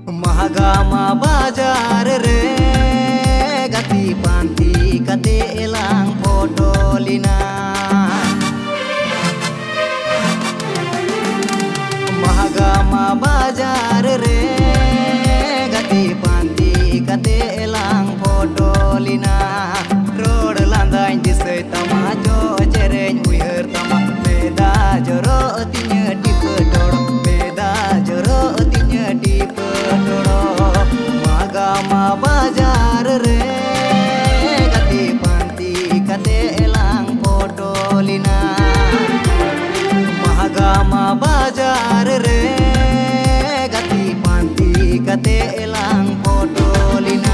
Mahagama bajar re gati panti kate elang podolina. Mahagama bajar re gati panti kate elang podolina. Road landai disai tama jo jereng uyer tama meda joro tinya di pedoro meda joro tinya di pedoro. Mahagama bajar re gati panti kate elang podolina. Mahagama bajar re gati panti kate elang podolina.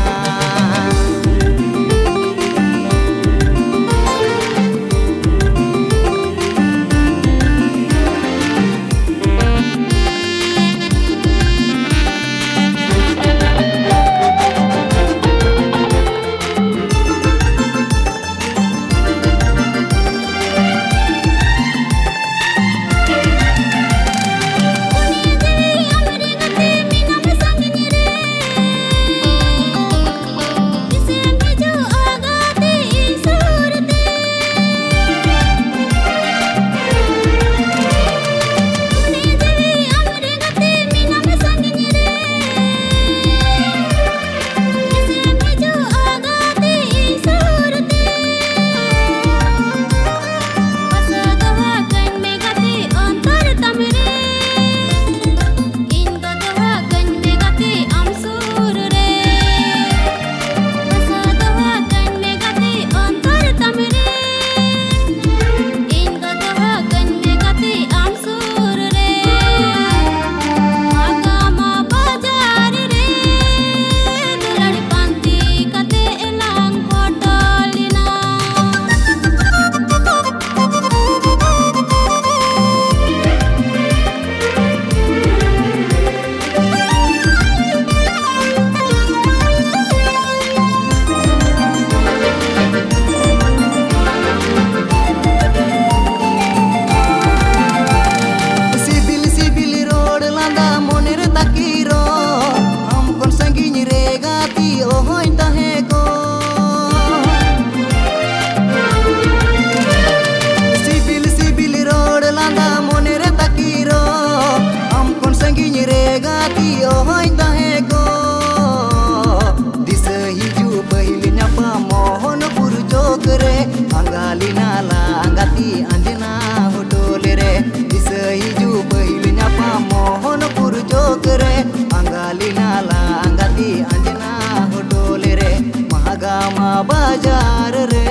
Anggalina la anggati anjena hodole re disa hiju pahilnya pamohon puru jokre. Anggalina la anggati anjena hodole re Mahagama bajar re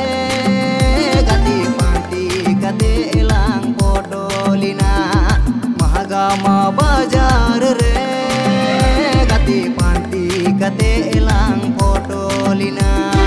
gati panti kate elang podolina. Mahagama bajar re gati panti kate elang podolina.